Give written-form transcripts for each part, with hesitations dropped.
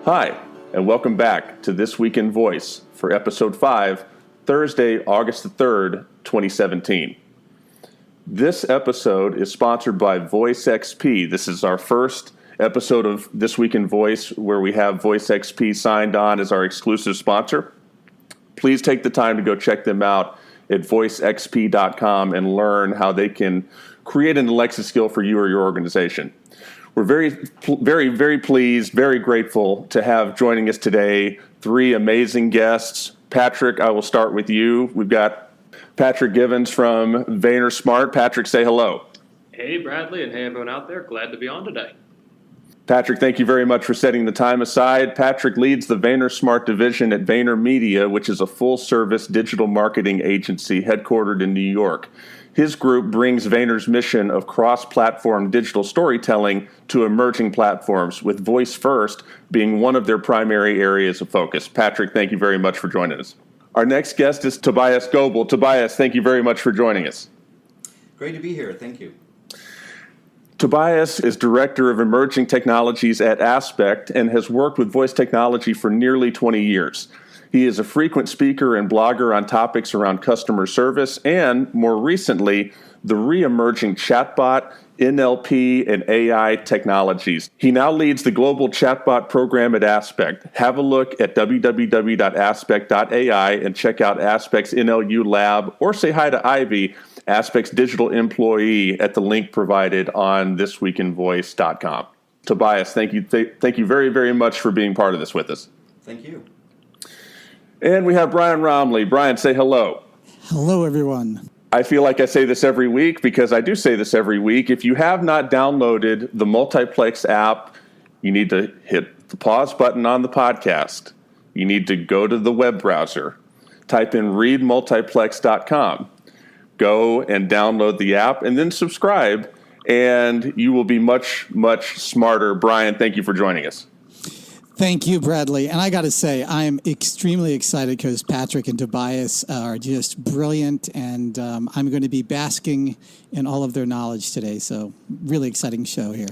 Hi, and welcome back to This Week in Voice for Episode 5, Thursday, August the 3rd, 2017. This episode is sponsored by VoiceXP. This is our first episode of This Week in Voice where we have VoiceXP signed on as our exclusive sponsor. Please take the time to go check them out at voicexp.com and learn how they can create an Alexa skill for you or your organization. We're very pleased, very grateful to have joining us today three amazing guests. Patrick, I will start with you. We've got Patrick Givens from VaynerSmart. Patrick, say hello. Hey, Bradley, and hey, everyone out there. Glad to be on today. Patrick, thank you very much for setting the time aside. Patrick leads the VaynerSmart division at VaynerMedia, which is a full-service digital marketing agency headquartered in New York. His group brings Vayner's mission of cross-platform digital storytelling to emerging platforms, with voice first being one of their primary areas of focus. Patrick, thank you very much for joining us. Our next guest is Tobias Goebel. Tobias, thank you very much for joining us. Great to be here. Thank you. Tobias is Director of Emerging Technologies at Aspect and has worked with voice technology for nearly 20 years. He is a frequent speaker and blogger on topics around customer service and, more recently, the re-emerging chatbot, NLP, and AI technologies. He now leads the global chatbot program at Aspect. Have a look at www.aspect.ai and check out Aspect's NLU lab, or say hi to Ivy, Aspect's digital employee, at the link provided on thisweekinvoice.com. Tobias, thank you very, very much for being part of this with us. Thank you. And we have Brian Roemmele. Brian, say hello. Hello, everyone. I feel like I say this every week because I do say this every week. If you have not downloaded the Multiplex app, you need to hit the pause button on the podcast. You need to go to the web browser, type in readmultiplex.com, go and download the app, and then subscribe, and you will be much, much smarter. Brian, thank you for joining us. Thank you, Bradley. And I got to say, I'm extremely excited because Patrick and Tobias are just brilliant, and I'm going to be basking in all of their knowledge today. So really exciting show here.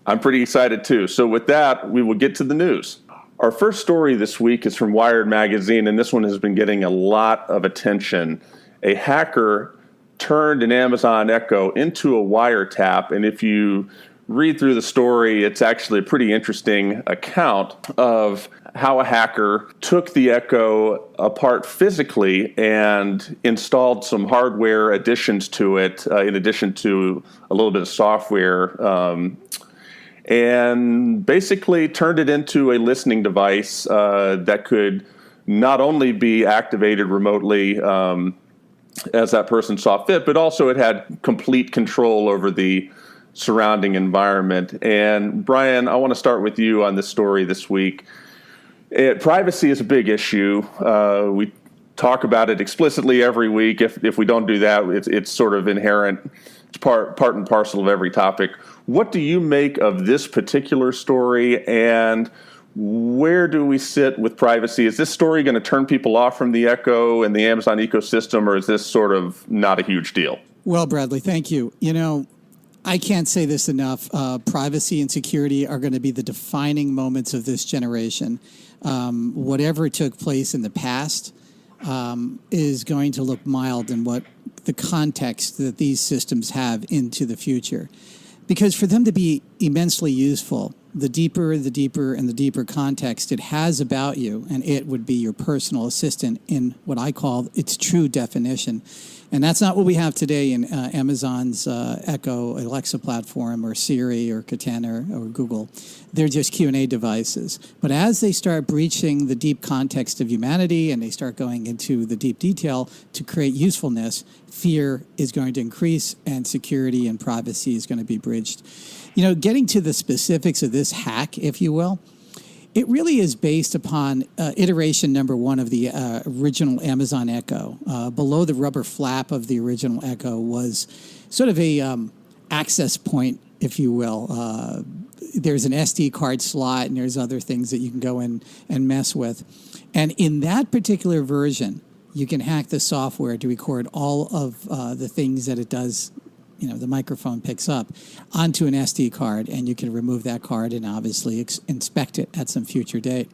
I'm pretty excited, too. So with that, we will get to the news. Our first story this week is from Wired Magazine, and this one has been getting a lot of attention. A hacker turned an Amazon Echo into a wiretap, and if you read through the story, it's actually a pretty interesting account of how a hacker took the Echo apart physically and installed some hardware additions to it, in addition to a little bit of software, and basically turned it into a listening device that could not only be activated remotely as that person saw fit, but also it had complete control over the surrounding environment. And Brian, I want to start with you on this story this week. Privacy is a big issue. We talk about it explicitly every week. If we don't do that, it's sort of inherent. It's part and parcel of every topic. What do you make of this particular story, and where do we sit with privacy? Is this story going to turn people off from the Echo and the Amazon ecosystem, or is this sort of not a huge deal? Well, Bradley, thank you. I can't say this enough. Privacy and security are going to be the defining moments of this generation. Whatever took place in the past is going to look mild in what the context that these systems have into the future. Because for them to be immensely useful, the deeper and the deeper context it has about you, and it would be your personal assistant in what I call its true definition. And that's not what we have today in Amazon's Echo, Alexa platform, or Siri, or Cortana, or Google. They're just Q&A devices. But as they start breaching the deep context of humanity and they start going into the deep detail to create usefulness, fear is going to increase and security and privacy is going to be breached. Getting to the specifics of this hack, if you will, it really is based upon iteration number one of the original Amazon Echo. Below the rubber flap of the original Echo was sort of a access point, if you will. There's an SD card slot, and there's other things that you can go in and mess with. And in that particular version, you can hack the software to record all of the things that it does the microphone picks up onto an SD card, and you can remove that card and obviously inspect it at some future date.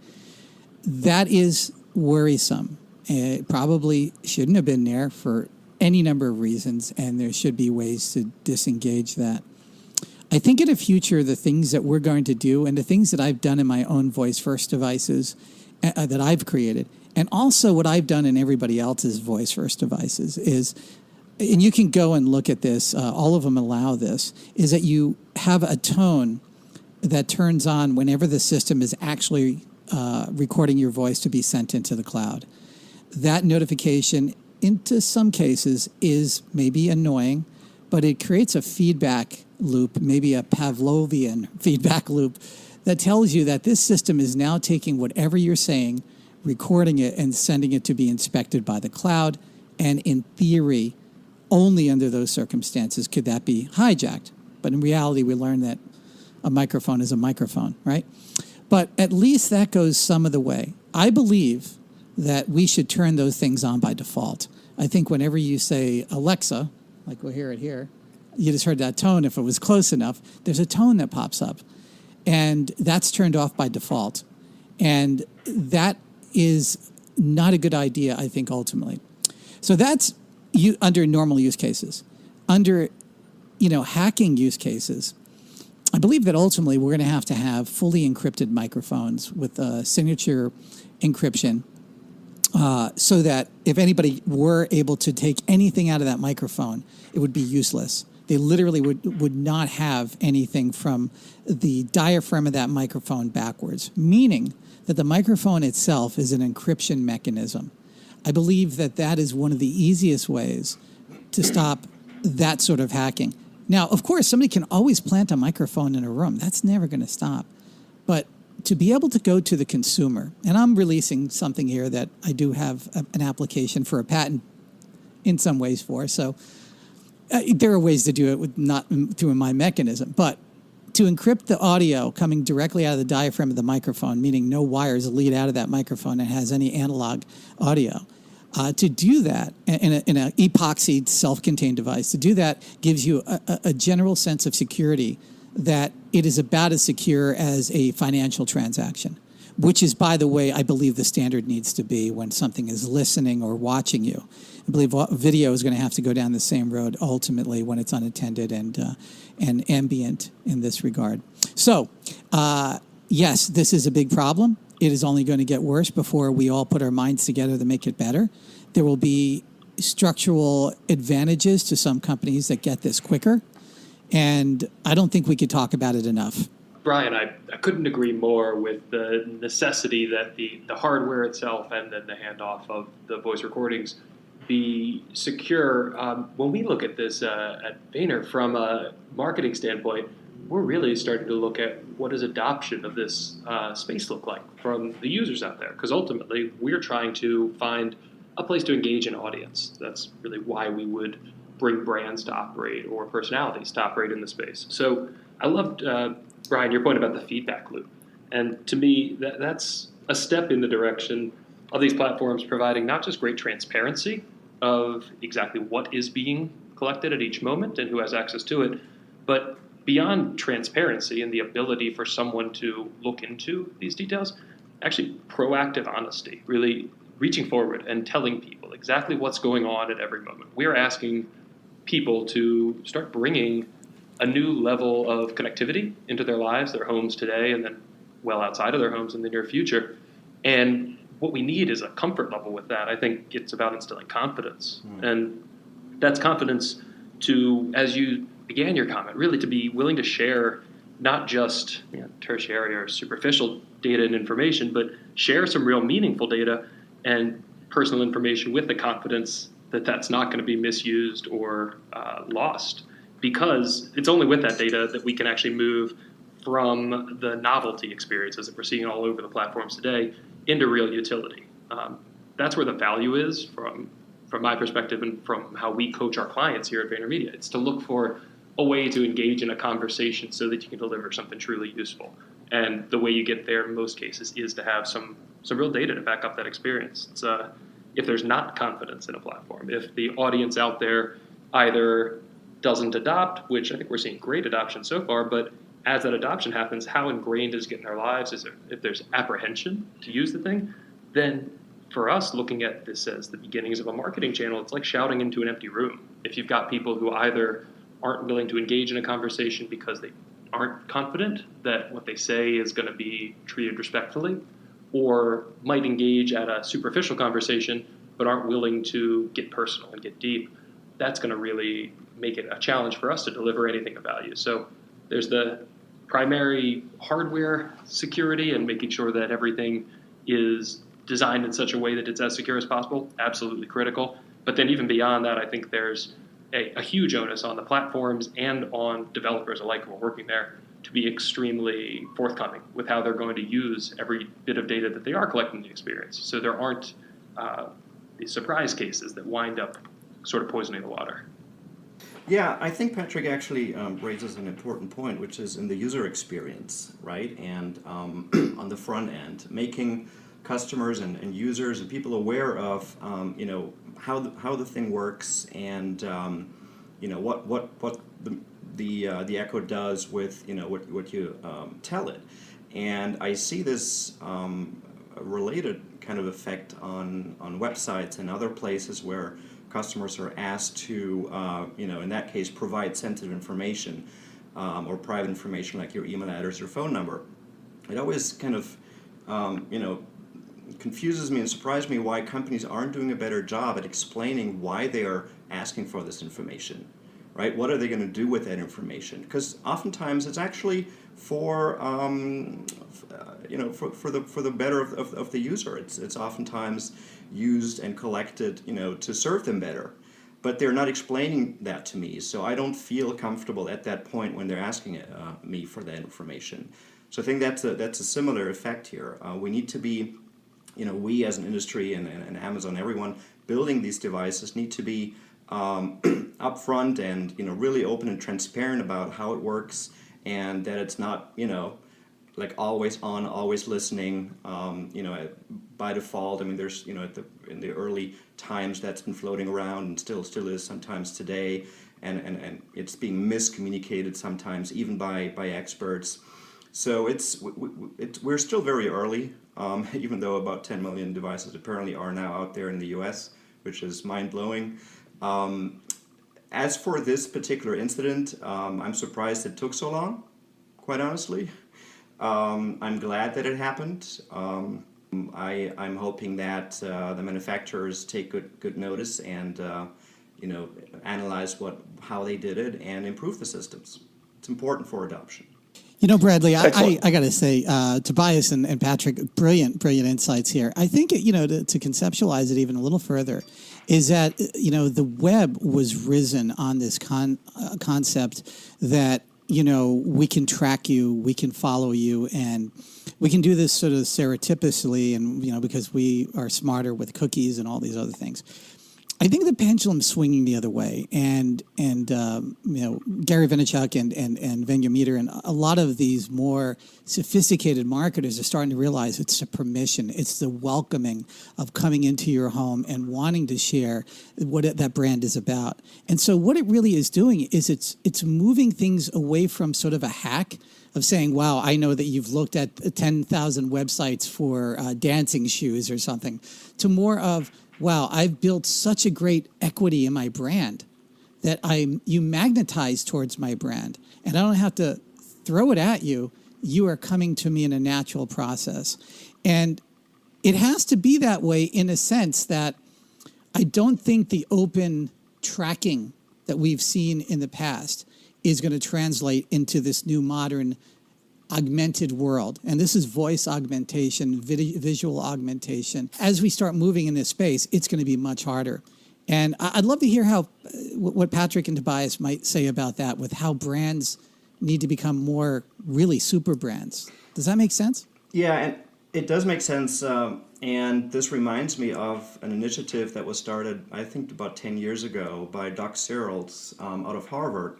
That is worrisome. It probably shouldn't have been there for any number of reasons, and there should be ways to disengage that. I think in the future, the things that we're going to do, and the things that I've done in my own voice first devices that I've created, and also what I've done in everybody else's voice first devices is, and you can go and look at this, all of them allow this, is that you have a tone that turns on whenever the system is actually recording your voice to be sent into the cloud. That notification, into some cases, is maybe annoying, but it creates a feedback loop, maybe a Pavlovian feedback loop, that tells you that this system is now taking whatever you're saying, recording it, and sending it to be inspected by the cloud. And in theory, only under those circumstances could that be hijacked. But in reality, we learn that a microphone is a microphone, right? But at least that goes some of the way. I believe that we should turn those things on by default. I think whenever you say Alexa, like we'll hear it here, you just heard that tone. If it was close enough, there's a tone that pops up. And that's turned off by default. And that is not a good idea, I think, ultimately. So that's under normal use cases. Under, hacking use cases, I believe that ultimately we're going to have fully encrypted microphones with signature encryption, so that if anybody were able to take anything out of that microphone, it would be useless. They literally would not have anything from the diaphragm of that microphone backwards, meaning that the microphone itself is an encryption mechanism. I believe that that is one of the easiest ways to stop that sort of hacking. Now, of course, somebody can always plant a microphone in a room. That's never going to stop. But to be able to go to the consumer, and I'm releasing something here that I do have an application for a patent in some ways for, so there are ways to do it with not through my mechanism, but to encrypt the audio coming directly out of the diaphragm of the microphone, meaning no wires lead out of that microphone and has any analog audio. To do that in an epoxy self-contained device, to do that gives you a general sense of security that it is about as secure as a financial transaction, which is, by the way, I believe the standard needs to be when something is listening or watching you. I believe video is going to have to go down the same road ultimately when it's unattended and ambient in this regard. So, yes, this is a big problem. It is only going to get worse before we all put our minds together to make it better. There will be structural advantages to some companies that get this quicker, and I don't think we could talk about it enough. Brian, I couldn't agree more with the necessity that the hardware itself and then the handoff of the voice recordings be secure. When we look at this at Vayner from a marketing standpoint, we're really starting to look at what does adoption of this space look like from the users out there. Because ultimately, we're trying to find a place to engage an audience. That's really why we would bring brands to operate or personalities to operate in the space. So I loved, Brian, your point about the feedback loop. And to me, that's a step in the direction of these platforms providing not just great transparency of exactly what is being collected at each moment and who has access to it, but beyond transparency and the ability for someone to look into these details, actually proactive honesty, really reaching forward and telling people exactly what's going on at every moment. We're asking people to start bringing a new level of connectivity into their lives, their homes today, and then well outside of their homes in the near future. And what we need is a comfort level with that. I think it's about instilling confidence. And that's confidence to, as you began your comment, really to be willing to share not just tertiary or superficial data and information, but share some real meaningful data and personal information with the confidence that that's not going to be misused or lost. Because it's only with that data that we can actually move from the novelty experiences that we're seeing all over the platforms today into real utility. That's where the value is from my perspective and from how we coach our clients here at VaynerMedia. It's to look for a way to engage in a conversation so that you can deliver something truly useful. And the way you get there in most cases is to have some real data to back up that experience. It's, if there's not confidence in a platform, if the audience out there either doesn't adopt, which I think we're seeing great adoption so far, but as that adoption happens, how ingrained is it in our lives? If there's apprehension to use the thing, then for us, looking at this as the beginnings of a marketing channel, it's like shouting into an empty room. If you've got people who either aren't willing to engage in a conversation because they aren't confident that what they say is going to be treated respectfully, or might engage at a superficial conversation but aren't willing to get personal and get deep, that's going to really make it a challenge for us to deliver anything of value. So there's the primary hardware security and making sure that everything is designed in such a way that it's as secure as possible, absolutely critical. But then even beyond that, I think there's a huge onus on the platforms and on developers alike who are working there to be extremely forthcoming with how they're going to use every bit of data that they are collecting in the experience. So there aren't these surprise cases that wind up sort of poisoning the water. Yeah, I think Patrick actually raises an important point, which is in the user experience, right? And on the front end, making customers and users and people aware of, how the thing works and, what the Echo does with, what you tell it. And I see this related kind of effect on websites and other places where customers are asked to, in that case, provide sensitive information or private information like your email address or phone number. It always kind of, confuses me and surprises me why companies aren't doing a better job at explaining why they are asking for this information, right? What are they going to do with that information? Because oftentimes it's actually for the better of the user. It's oftentimes used and collected, to serve them better. But they're not explaining that to me, so I don't feel comfortable at that point when they're asking me for that information. So I think that's a similar effect here. We need to be, we as an industry and Amazon, everyone building these devices need to be upfront and really open and transparent about how it works, and that it's not like always on, always listening, by default. I mean, there's in the early times that's been floating around and still is sometimes today, and it's being miscommunicated sometimes even by experts. So we're still very early, even though about 10 million devices apparently are now out there in the US, which is mind-blowing. As for this particular incident, I'm surprised it took so long, quite honestly. I'm glad that it happened. I'm hoping that the manufacturers take good notice and analyze how they did it and improve the systems. It's important for adoption. Bradley, I got to say, Tobias and Patrick, brilliant insights here. I think, to conceptualize it even a little further, is that, the web was risen on this concept that, we can track you, we can follow you, and we can do this sort of serendipitously, and, because we are smarter with cookies and all these other things. I think the pendulum's swinging the other way, and Gary Vaynerchuk and Venyameter and a lot of these more sophisticated marketers are starting to realize it's the permission, it's the welcoming of coming into your home and wanting to share what that brand is about. And so what it really is doing is it's moving things away from sort of a hack of saying, wow, I know that you've looked at 10,000 websites for dancing shoes or something, to more of, wow, I've built such a great equity in my brand that you magnetize towards my brand, and I don't have to throw it at you. You are coming to me in a natural process. And it has to be that way in a sense that I don't think the open tracking that we've seen in the past is going to translate into this new modern augmented world. And this is voice augmentation, visual augmentation. As we start moving in this space, it's going to be much harder. And I'd love to hear what Patrick and Tobias might say about that, with how brands need to become more really super brands. Does that make sense? Yeah, and it does make sense. And this reminds me of an initiative that was started, I think, about 10 years ago by Doc Searles out of Harvard.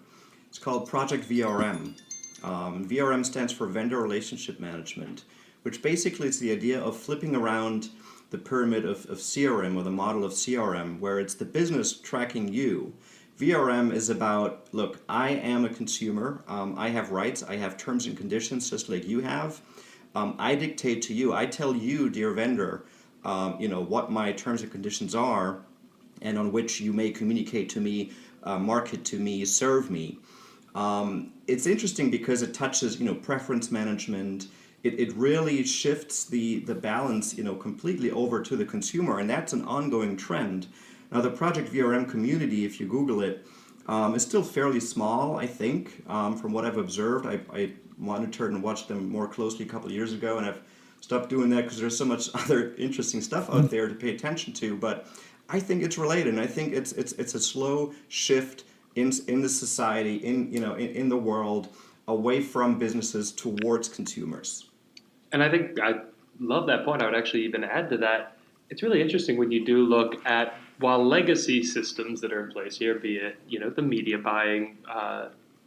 It's called Project VRM. VRM stands for Vendor Relationship Management, which basically is the idea of flipping around the pyramid of CRM, or the model of CRM, where it's the business tracking you VRM is about, look, I am a consumer. I have rights. I have terms and conditions just like you have. I dictate to you. I tell you, dear vendor, what my terms and conditions are, and on which you may communicate to me, market to me, serve me. It's interesting because it touches, preference management. It really shifts the balance, completely over to the consumer, and that's an ongoing trend. Now, the Project VRM community, if you Google it, is still fairly small, I think, from what I've observed. I monitored and watched them more closely a couple of years ago, and I've stopped doing that because there's so much other interesting stuff out there to pay attention to. But I think it's related, and I think it's a slow shift in the society, in the world, away from businesses towards consumers. And I think I love that point. I would actually even add to that. It's really interesting when you do look at, while legacy systems that are in place here, be it the media buying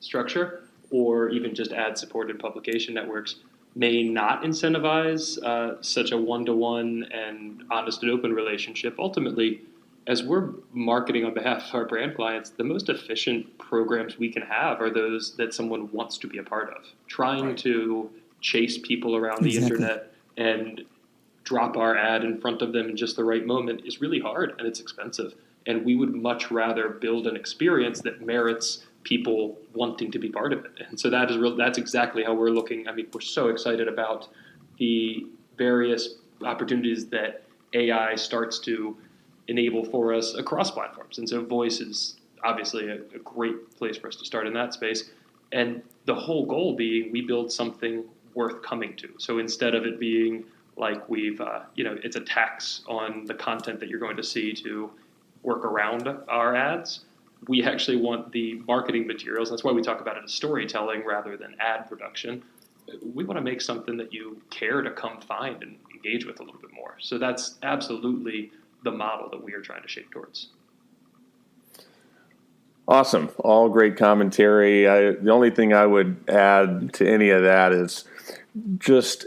structure or even just ad-supported publication networks, may not incentivize such a one-to-one and honest and open relationship. Ultimately, as we're marketing on behalf of our brand clients, the most efficient programs we can have are those that someone wants to be a part of. Trying to chase people around the internet and drop our ad in front of them in just the right moment is really hard, and it's expensive. And we would much rather build an experience that merits people wanting to be part of it. And so that's exactly how we're looking. I mean, we're so excited about the various opportunities that AI starts to enable for us across platforms. And so voice is obviously a great place for us to start in that space. And the whole goal being we build something worth coming to. So instead of it being like it's a tax on the content that you're going to see to work around our ads, we actually want the marketing materials. That's why we talk about it as storytelling rather than ad production. We want to make something that you care to come find and engage with a little bit more. So that's absolutely the model that we are trying to shape towards. Awesome. All great commentary. The only thing I would add to any of that is just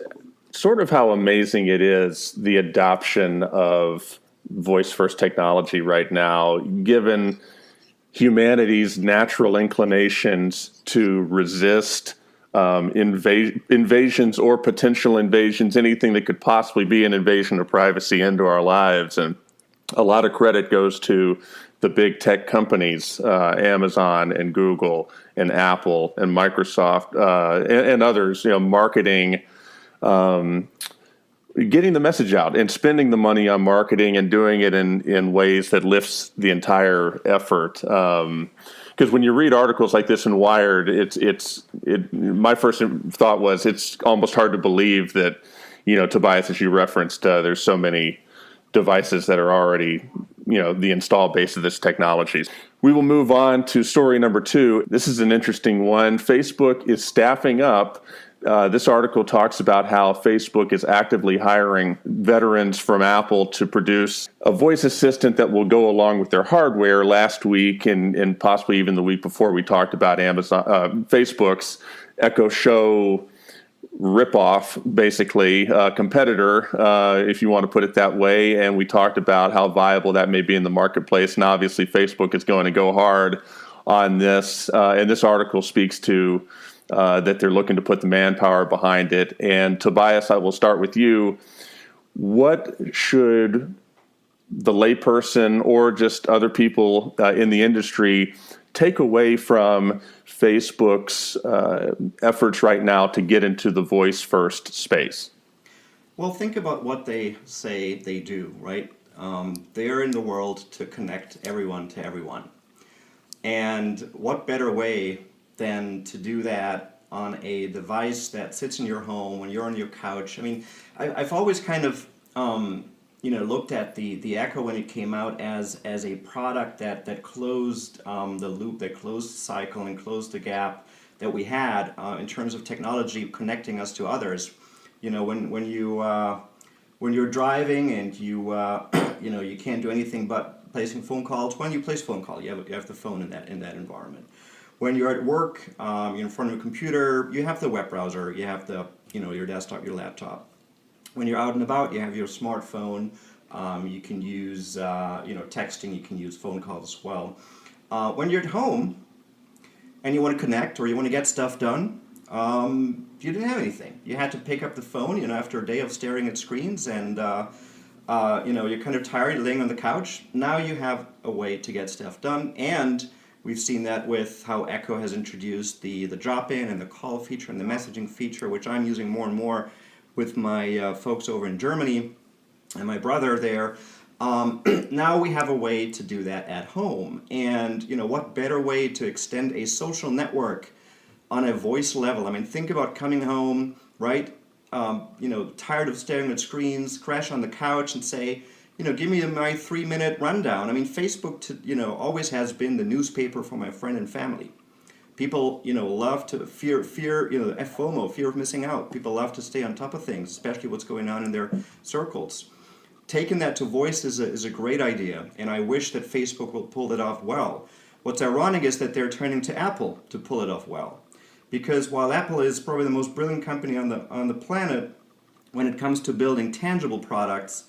sort of how amazing it is, the adoption of voice-first technology right now, given humanity's natural inclinations to resist invasions or potential invasions, anything that could possibly be an invasion of privacy into our lives. And a lot of credit goes to the big tech companies, Amazon and Google and Apple and Microsoft and others, marketing, getting the message out and spending the money on marketing and doing it in ways that lifts the entire effort. Because when you read articles like this in Wired, my first thought was it's almost hard to believe that, Tobias, as you referenced, there's so many devices that are already, the install base of this technology. We will move on to story number 2. This is an interesting one. Facebook is staffing up. This article talks about how Facebook is actively hiring veterans from Apple to produce a voice assistant that will go along with their hardware. Last week and possibly even the week before, we talked about Facebook's Echo Show ripoff, basically, competitor, if you want to put it that way. And we talked about how viable that may be in the marketplace. And obviously, Facebook is going to go hard on this. And this article speaks to that they're looking to put the manpower behind it. And Tobias, I will start with you. What should the layperson or just other people in the industry take away from Facebook's efforts right now to get into the voice-first space? Well, think about what they say they do, right? They're in the world to connect everyone to everyone. And what better way than to do that on a device that sits in your home when you're on your couch? I mean, I've always kind of looked at the Echo when it came out as a product that closed the loop, that closed the cycle and closed the gap that we had in terms of technology connecting us to others. When you're driving and you you can't do anything but placing phone calls. When you place phone call, you have the phone in that environment. When you're at work, you're in front of a computer, you have the web browser, you have the your desktop, your laptop. When you're out and about, you have your smartphone. You can use texting. You can use phone calls as well. When you're at home and you want to connect or you want to get stuff done, you didn't have anything. You had to pick up the phone, after a day of staring at screens and, you're kind of tired, you're laying on the couch. Now you have a way to get stuff done. And we've seen that with how Echo has introduced the drop-in and the call feature and the messaging feature, which I'm using more and more with my folks over in Germany and my brother there. Now we have a way to do that at home. And, what better way to extend a social network on a voice level? I mean, think about coming home, right? Tired of staring at screens, crash on the couch and say, give me my 3-minute rundown. I mean, Facebook, always has been the newspaper for my friend and family. People, love to fear, FOMO, fear of missing out. People love to stay on top of things, especially what's going on in their circles. Taking that to voice is a great idea, and I wish that Facebook will pull it off well. What's ironic is that they're turning to Apple to pull it off well. Because while Apple is probably the most brilliant company on the planet when it comes to building tangible products,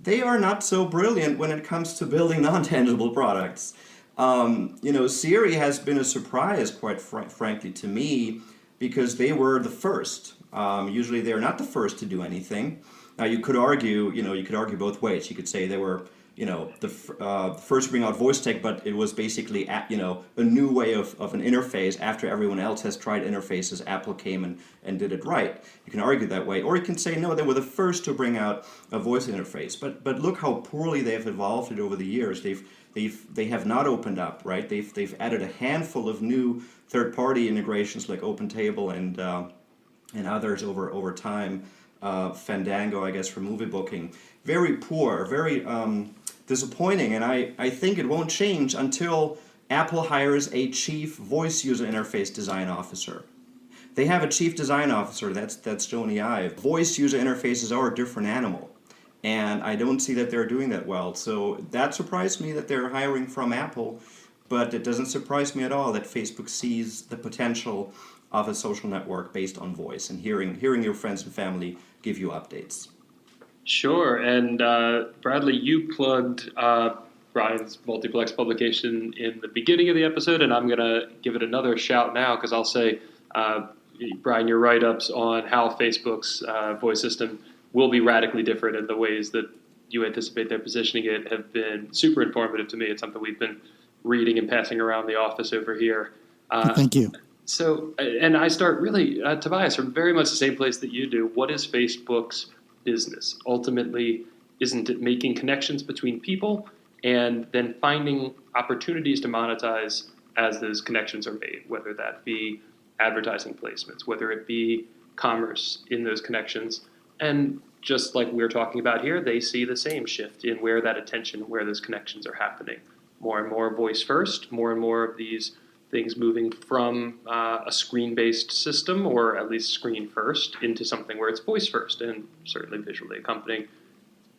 they are not so brilliant when it comes to building non-tangible products. Siri has been a surprise, quite frankly, to me, because they were the first. Usually they're not the first to do anything. Now you could argue both ways. You could say they were, the first to bring out voice tech, but it was basically, a new way of an interface after everyone else has tried interfaces. Apple came and did it right. You can argue that way, or you can say no, they were the first to bring out a voice interface. But look how poorly they have evolved it over the years. They have not opened up, right? They've added a handful of new third-party integrations like OpenTable and others over time. Fandango, I guess, for movie booking. Very poor, very disappointing, and I think it won't change until Apple hires a chief voice user interface design officer. They have a chief design officer, that's Joni Ive. Voice user interfaces are a different animal, and I don't see that they're doing that well. So that surprised me that they're hiring from Apple, but it doesn't surprise me at all that Facebook sees the potential of a social network based on voice and hearing your friends and family give you updates. Sure, and Bradley, you plugged Brian's multiplex publication in the beginning of the episode, and I'm going to give it another shout now because I'll say, Brian, your write-ups on how Facebook's voice system will be radically different in the ways that you anticipate they're positioning it have been super informative to me. It's something we've been reading and passing around the office over here. Thank you. So, and I start really, Tobias, from very much the same place that you do. What is Facebook's business? Ultimately, isn't it making connections between people and then finding opportunities to monetize as those connections are made, whether that be advertising placements, whether it be commerce in those connections? And just like we're talking about here, they see the same shift in where that attention, where those connections are happening. More and more voice first, more and more of these things moving from a screen-based system, or at least screen first, into something where it's voice first and certainly visually accompanying,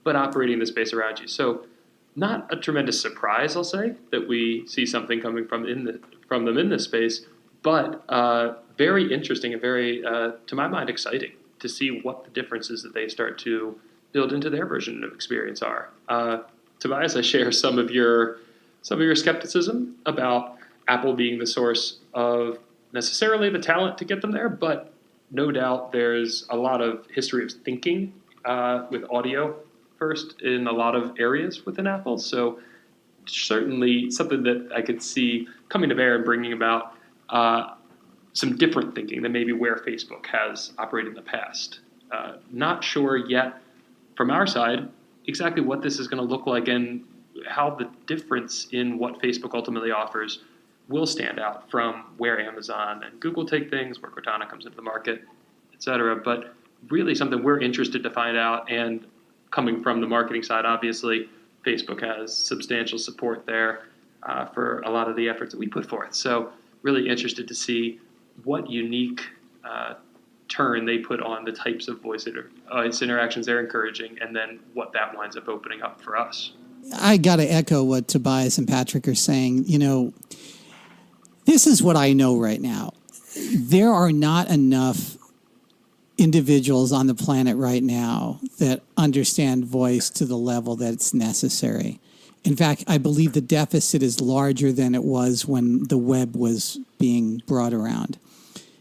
but operating the space around you. So not a tremendous surprise, I'll say, that we see something coming from them in this space, but very interesting and very, to my mind, exciting to see what the differences that they start to build into their version of experience are. Tobias, I share some of your skepticism about Apple being the source of necessarily the talent to get them there, but no doubt there's a lot of history of thinking with audio first in a lot of areas within Apple. So certainly something that I could see coming to bear and bringing about some different thinking than maybe where Facebook has operated in the past. Not sure yet from our side exactly what this is going to look like and how the difference in what Facebook ultimately offers will stand out from where Amazon and Google take things, where Cortana comes into the market, et cetera. But really something we're interested to find out, and coming from the marketing side, obviously, Facebook has substantial support there for a lot of the efforts that we put forth. So really interested to see what unique turn they put on the types of voice interactions they're encouraging, and then what that winds up opening up for us. I got to echo what Tobias and Patrick are saying. This is what I know right now. There are not enough individuals on the planet right now that understand voice to the level that's necessary. In fact, I believe the deficit is larger than it was when the web was being brought around.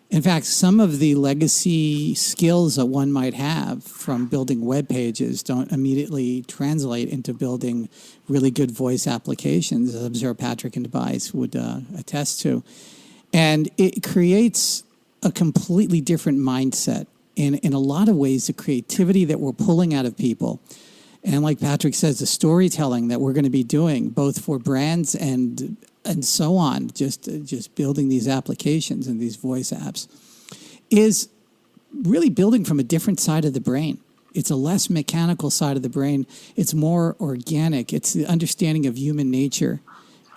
In fact, some of the legacy skills that one might have from building web pages don't immediately translate into building really good voice applications, as I'm sure Patrick and Tobias would attest to. And it creates a completely different mindset. In a lot of ways, the creativity that we're pulling out of people, and like Patrick says, the storytelling that we're going to be doing, both for brands and so on, just building these applications and these voice apps, is really building from a different side of the brain. It's a less mechanical side of the brain. It's more organic. It's the understanding of human nature.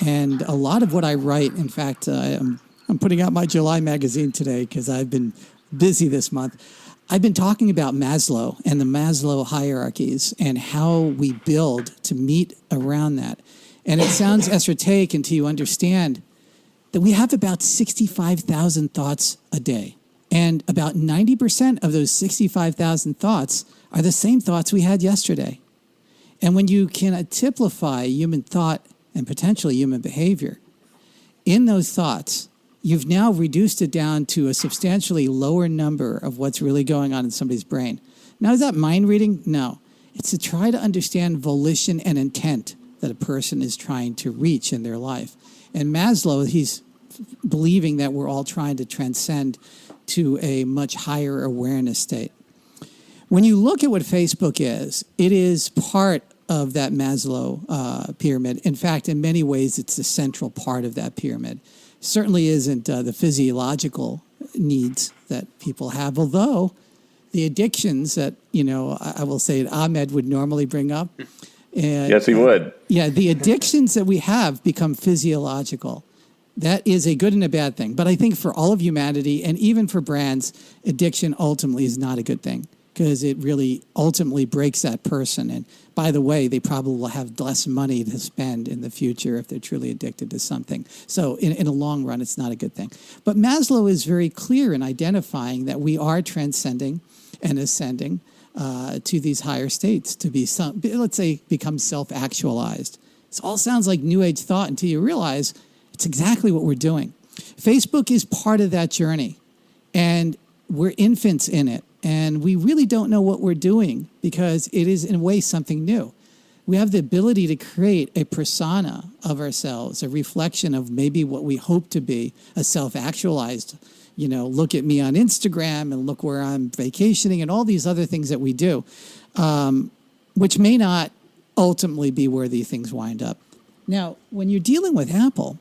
And a lot of what I write, in fact, I'm putting out my July magazine today because I've been busy this month. I've been talking about Maslow and the Maslow hierarchies and how we build to meet around that. And it sounds esoteric until you understand that we have about 65,000 thoughts a day. And about 90% of those 65,000 thoughts are the same thoughts we had yesterday. And when you can typify human thought and potentially human behavior in those thoughts, you've now reduced it down to a substantially lower number of what's really going on in somebody's brain. Now, is that mind reading? No. It's to try to understand volition and intent that a person is trying to reach in their life. And Maslow, he's believing that we're all trying to transcend to a much higher awareness state. When you look at what Facebook is, it is part of that Maslow pyramid. In fact, in many ways, it's the central part of that pyramid. Certainly isn't the physiological needs that people have, although the addictions that, I will say that Ahmed would normally bring up. Yes, he would. Yeah, the addictions that we have become physiological. That is a good and a bad thing. But I think for all of humanity and even for brands, addiction ultimately is not a good thing because it really ultimately breaks that person. And by the way, they probably will have less money to spend in the future if they're truly addicted to something. So in the long run, it's not a good thing. But Maslow is very clear in identifying that we are transcending and ascending to these higher states, to be let's say, become self-actualized. This all sounds like New Age thought until you realize it's exactly what we're doing. Facebook is part of that journey, and we're infants in it, and we really don't know what we're doing because it is, in a way, something new. We have the ability to create a persona of ourselves, a reflection of maybe what we hope to be, a self-actualized, look at me on Instagram and look where I'm vacationing and all these other things that we do, which may not ultimately be where these things wind up. Now, when you're dealing with Apple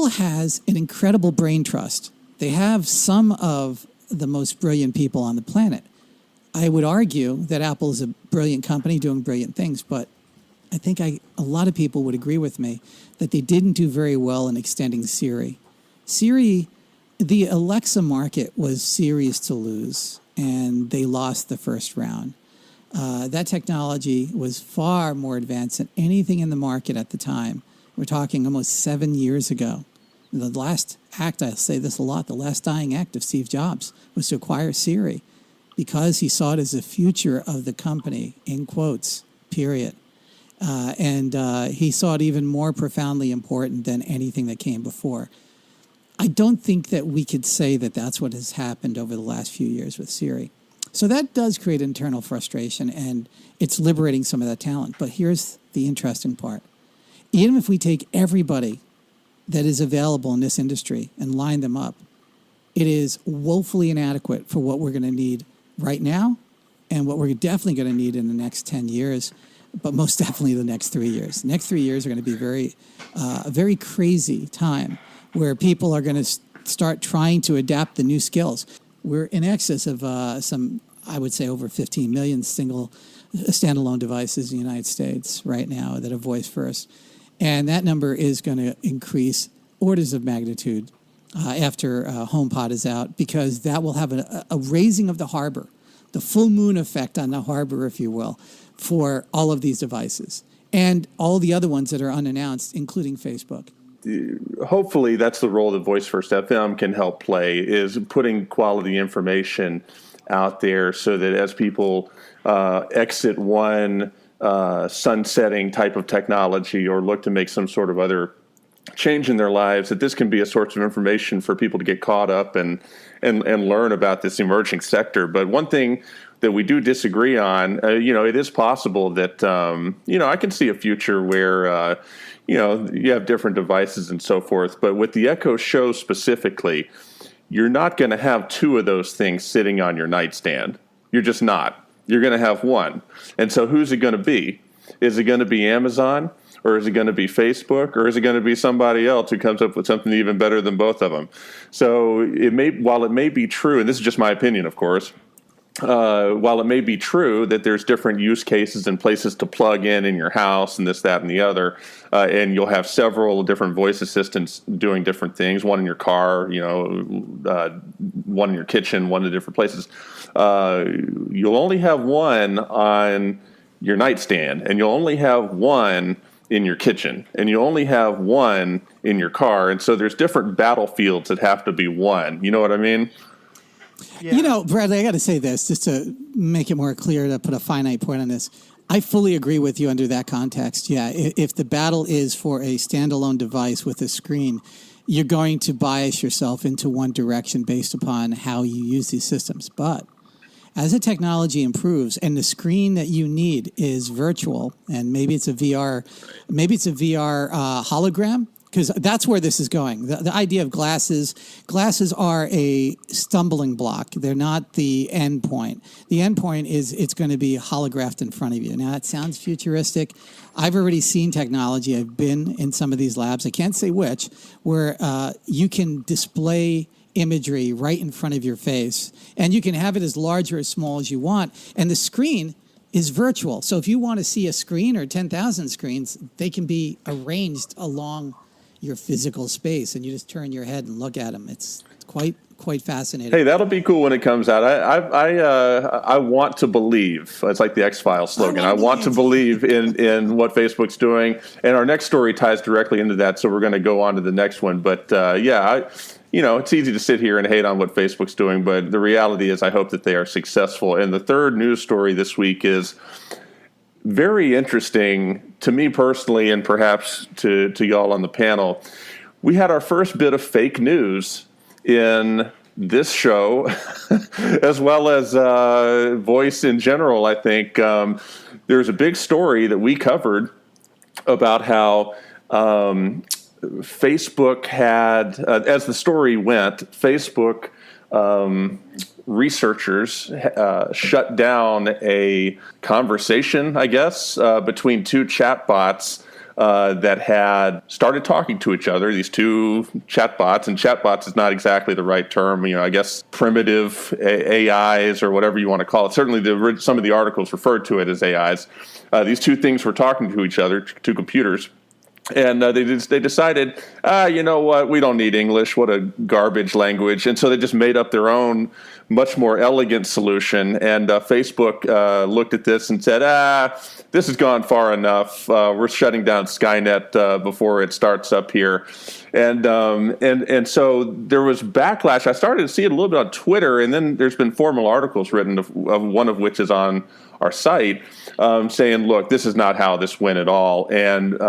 has an incredible brain trust. They have some of the most brilliant people on the planet. I would argue that Apple is a brilliant company doing brilliant things, but I think a lot of people would agree with me that they didn't do very well in extending Siri. The Alexa market was serious to lose, and they lost the first round. That technology was far more advanced than anything in the market at the time. We're talking almost 7 years ago. The last act, I say this a lot, the last dying act of Steve Jobs was to acquire Siri because he saw it as the future of the company, in quotes, period. And he saw it even more profoundly important than anything that came before. I don't think that we could say that that's what has happened over the last few years with Siri. So that does create internal frustration, and it's liberating some of that talent. But here's the interesting part. Even if we take everybody that is available in this industry and line them up, it is woefully inadequate for what we're going to need right now and what we're definitely going to need in the next 10 years, but most definitely the next 3 years. The next 3 years are going to be a very crazy time where people are going to start trying to adapt the new skills. We're in excess of I would say over 15 million single standalone devices in the United States right now that are voice first. And that number is going to increase orders of magnitude after HomePod is out, because that will have a raising of the harbor, the full moon effect on the harbor, if you will, for all of these devices and all the other ones that are unannounced, including Facebook. Hopefully that's the role that Voice First FM can help play, is putting quality information out there so that as people exit one sunsetting type of technology or look to make some sort of other change in their lives, that this can be a source of information for people to get caught up and learn about this emerging sector. But one thing that we do disagree on, it is possible that, I can see a future where, you have different devices and so forth. But with the Echo Show specifically, you're not going to have two of those things sitting on your nightstand. You're just not. You're going to have one. And so who's it going to be? Is it going to be Amazon? Or is it going to be Facebook? Or is it going to be somebody else who comes up with something even better than both of them? So while it may be true, and this is just my opinion, of course, while it may be true that there's different use cases and places to plug in your house and this, that, and the other, and you'll have several different voice assistants doing different things, one in your car, one in your kitchen, one in different places, you'll only have one on your nightstand, and you'll only have one in your kitchen, and you only have one in your car. And so there's different battlefields that have to be won. You know what I mean? Yeah. Bradley, I got to say this just to make it more clear, to put a finite point on this. I fully agree with you under that context. Yeah, if the battle is for a standalone device with a screen, you're going to bias yourself into one direction based upon how you use these systems. But as the technology improves and the screen that you need is virtual, and maybe it's a VR hologram, because that's where this is going. The idea of glasses are a stumbling block. They're not the end point. The end point is it's going to be holographed in front of you. Now, that sounds futuristic. I've already seen technology. I've been in some of these labs. I can't say which, where you can display imagery right in front of your face, and you can have it as large or as small as you want, and the screen is virtual. So if you want to see a screen or 10,000 screens, they can be arranged along your physical space, and you just turn your head and look at them. It's quite fascinating. Hey, that'll be cool when it comes out. I want to believe. It's like the X-Files slogan. I want to believe in what Facebook's doing, and our next story ties directly into that. So we're going to go on to the next one. But it's easy to sit here and hate on what Facebook's doing, but the reality is I hope that they are successful. And the third news story this week is very interesting to me personally, and perhaps to y'all on the panel. We had our first bit of fake news in this show, as well as voice in general. I think there's a big story that we covered about how Facebook had, as the story went, Facebook researchers shut down a conversation, I guess, between two chatbots that had started talking to each other, these two chatbots, and chatbots is not exactly the right term, I guess primitive AIs or whatever you want to call it. Certainly some of the articles referred to it as AIs. These two things were talking to each other, two computers. And they decided, you know what, we don't need English. What a garbage language. And so they just made up their own much more elegant solution. And Facebook looked at this and said, this has gone far enough. We're shutting down Skynet before it starts up here. And so there was backlash. I started to see it a little bit on Twitter, and then there's been formal articles written, of one of which is on our site, saying, look, this is not how this went at all. And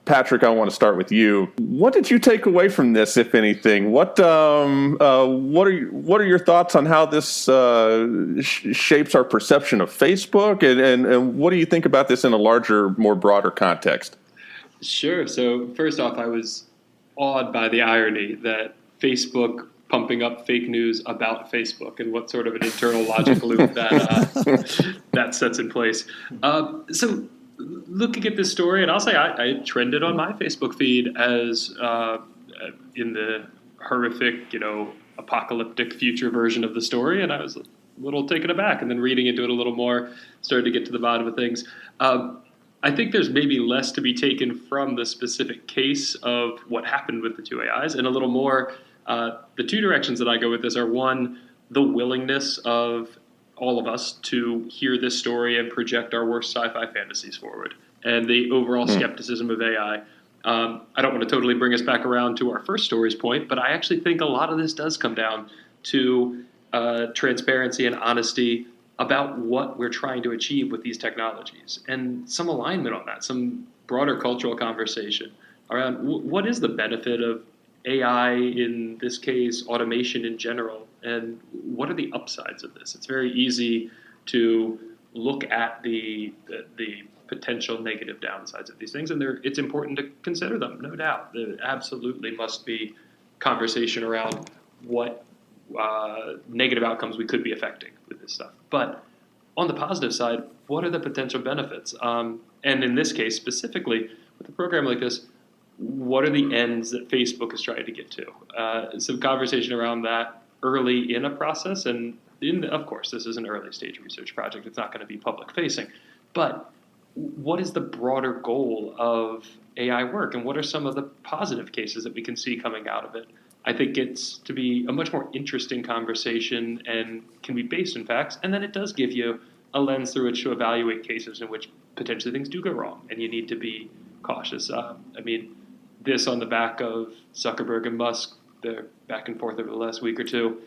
Patrick, I want to start with you. What did you take away from this, if anything? What are your thoughts on how this shapes our perception of Facebook? And what do you think about this in a larger, more broader context? Sure. So first off, I was awed by the irony that Facebook pumping up fake news about Facebook and what sort of an internal logic loop that sets in place. So looking at this story, and I'll say I trended on my Facebook feed as in the horrific, apocalyptic future version of the story, and I was a little taken aback. And then reading into it a little more, started to get to the bottom of things. I think there's maybe less to be taken from the specific case of what happened with the two AIs, and a little more. The two directions that I go with this are, one, the willingness of all of us to hear this story and project our worst sci-fi fantasies forward, and the overall skepticism of AI. I don't want to totally bring us back around to our first story's point, but I actually think a lot of this does come down to transparency and honesty about what we're trying to achieve with these technologies, and some alignment on that, some broader cultural conversation around what is the benefit of AI in this case, automation in general, and what are the upsides of this? It's very easy to look at the potential negative downsides of these things, and it's important to consider them, no doubt. There absolutely must be conversation around what negative outcomes we could be affecting with this stuff. But on the positive side, what are the potential benefits? And in this case specifically, with a program like this, what are the ends that Facebook is trying to get to? Some conversation around that early in a process, and of course, this is an early stage research project. It's not going to be public facing, but what is the broader goal of AI work, and what are some of the positive cases that we can see coming out of it? I think it's to be a much more interesting conversation and can be based in facts, and then it does give you a lens through which to evaluate cases in which potentially things do go wrong, and you need to be cautious. This on the back of Zuckerberg and Musk, they're back and forth over the last week or two,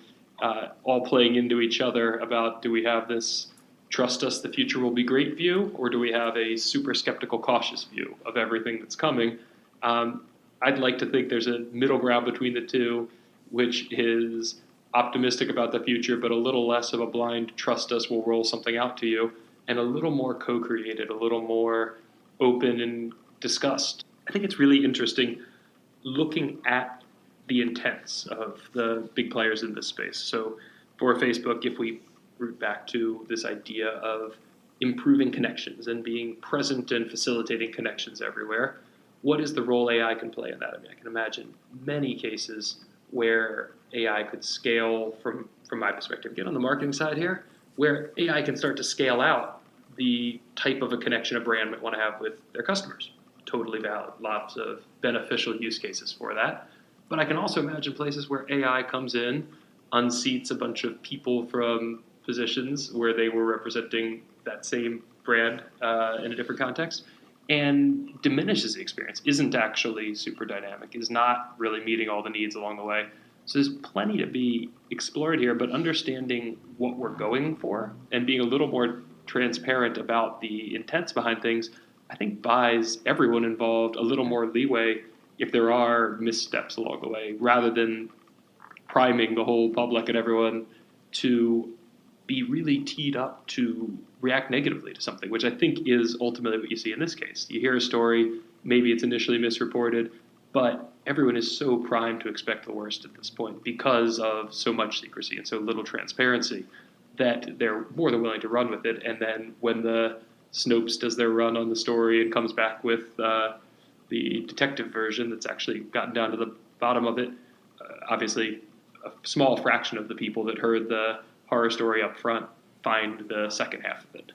all playing into each other about, do we have this trust us, the future will be great view, or do we have a super skeptical, cautious view of everything that's coming? I'd like to think there's a middle ground between the two, which is optimistic about the future, but a little less of a blind trust us, we'll roll something out to you, and a little more co-created, a little more open and discussed. I think it's really interesting looking at the intents of the big players in this space. So for Facebook, if we root back to this idea of improving connections and being present and facilitating connections everywhere, what is the role AI can play in that? I can imagine many cases where AI could scale from my perspective, get on the marketing side here, where AI can start to scale out the type of a connection a brand might want to have with their customers. Totally valid. Lots of beneficial use cases for that. But I can also imagine places where AI comes in, unseats a bunch of people from positions where they were representing that same brand in a different context, and diminishes the experience, isn't actually super dynamic, is not really meeting all the needs along the way. So there's plenty to be explored here, but understanding what we're going for and being a little more transparent about the intents behind things, I think buys everyone involved a little more leeway if there are missteps along the way, rather than priming the whole public and everyone to be really teed up to react negatively to something, which I think is ultimately what you see in this case. You hear a story, maybe it's initially misreported, but everyone is so primed to expect the worst at this point because of so much secrecy and so little transparency that they're more than willing to run with it. And then when the Snopes does their run on the story and comes back with the detective version that's actually gotten down to the bottom of it, obviously a small fraction of the people that heard the horror story up front find the second half of it.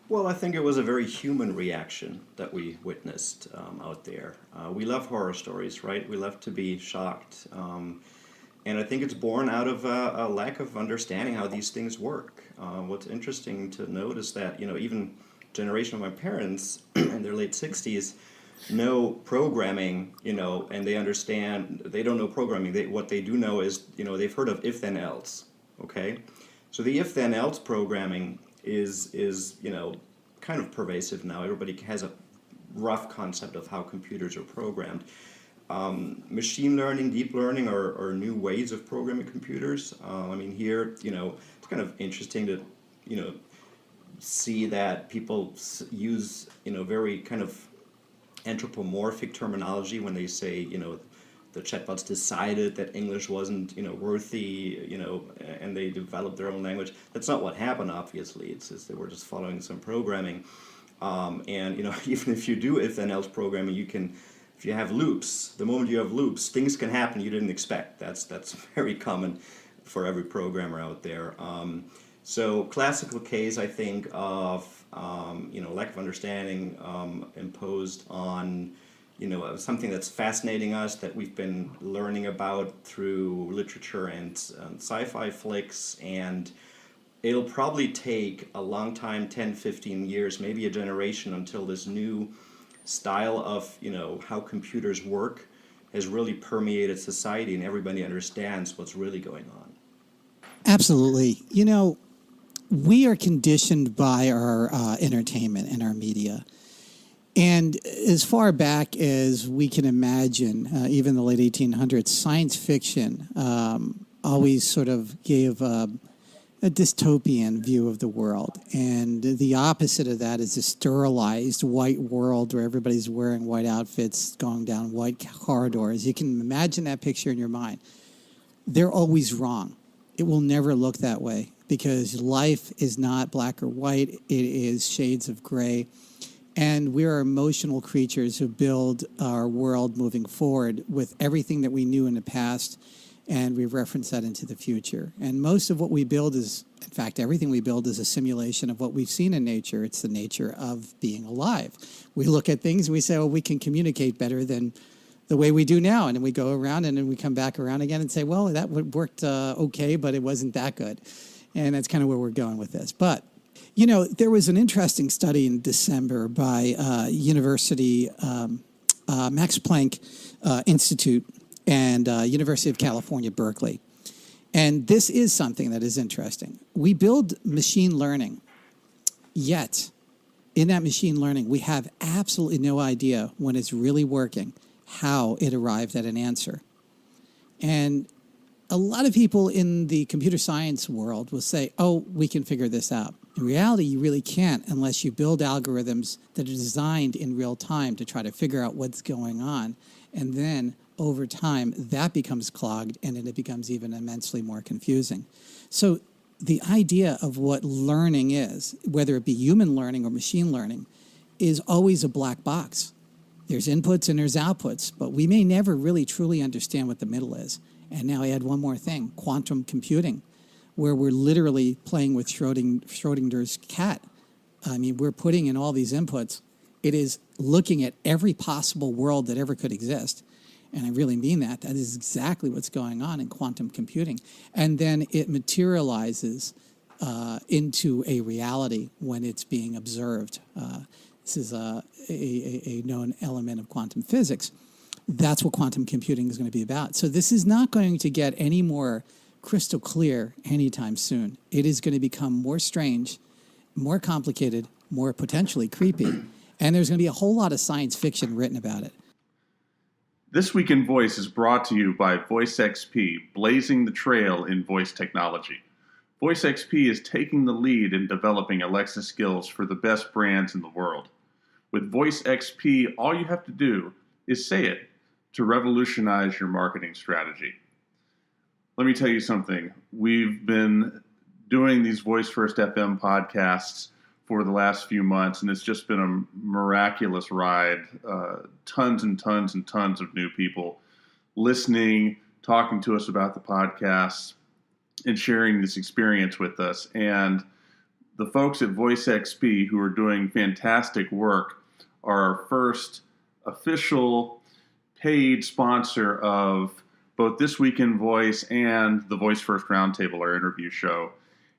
Well, I think it was a very human reaction that we witnessed out there. We love horror stories, right? We love to be shocked. And I think it's born out of a lack of understanding how these things work. What's interesting to note is that, even generation of my parents in their late 60s know programming, and they understand, they don't know programming. What they do know is, they've heard of if then else, okay? So the if then else programming is kind of pervasive now. Everybody has a rough concept of how computers are programmed. Machine learning, deep learning are new ways of programming computers. Here, it's kind of interesting to, see that people use, very kind of anthropomorphic terminology when they say, the chatbots decided that English wasn't, worthy, and they developed their own language. That's not what happened, obviously. It's just they were just following some programming. Even if you do if-then-else programming, if you have loops, the moment you have loops, things can happen you didn't expect. That's very common for every programmer out there. So classical case, I think, of lack of understanding imposed on something that's fascinating us, that we've been learning about through literature and sci-fi flicks, and it'll probably take a long time, 10, 15 years, maybe a generation, until this new style of how computers work has really permeated society and everybody understands what's really going on. Absolutely. we are conditioned by our entertainment and our media. And as far back as we can imagine, even the late 1800s, science fiction always sort of gave a dystopian view of the world. And the opposite of that is a sterilized white world where everybody's wearing white outfits, going down white corridors. You can imagine that picture in your mind. They're always wrong. It will never look that way because life is not black or white. It is shades of gray. And we are emotional creatures who build our world moving forward with everything that we knew in the past, and we reference that into the future. And most of what we build is, in fact, everything we build is a simulation of what we've seen in nature. It's the nature of being alive. We look at things and we say, well, we can communicate better than the way we do now. And then we go around and then we come back around again and say, well, that worked okay, but it wasn't that good. And that's kind of where we're going with this. But you know, there was an interesting study in December by University Max Planck Institute and University of California, Berkeley. And this is something that is interesting. We build machine learning, yet in that machine learning, we have absolutely no idea when it's really working how it arrived at an answer. And a lot of people in the computer science world will say, oh, we can figure this out. In reality, you really can't unless you build algorithms that are designed in real time to try to figure out what's going on. And then over time, that becomes clogged and then it becomes even immensely more confusing. So the idea of what learning is, whether it be human learning or machine learning, is always a black box. There's inputs and there's outputs, but we may never really truly understand what the middle is. And now I add one more thing, quantum computing, where we're literally playing with Schrodinger's cat. I mean, we're putting in all these inputs. It is looking at every possible world that ever could exist. And I really mean that. That is exactly what's going on in quantum computing. And then it materializes into a reality when it's being observed. This is a known element of quantum physics. That's what quantum computing is going to be about. So this is not going to get any more crystal clear anytime soon. It is going to become more strange, more complicated, more potentially creepy. And there's going to be a whole lot of science fiction written about it. This Week in Voice is brought to you by VoiceXP, blazing the trail in voice technology. VoiceXP is taking the lead in developing Alexa skills for the best brands in the world. With VoiceXP, all you have to do is say it to revolutionize your marketing strategy. Let me tell you something. We've been doing these Voice First FM podcasts for the last few months, and it's just been a miraculous ride. Tons and tons and tons of new people listening, talking to us about the podcasts, and sharing this experience with us. And the folks at VoiceXP, who are doing fantastic work, are our first official paid sponsor of both This Week in Voice and the Voice First Roundtable, our interview show.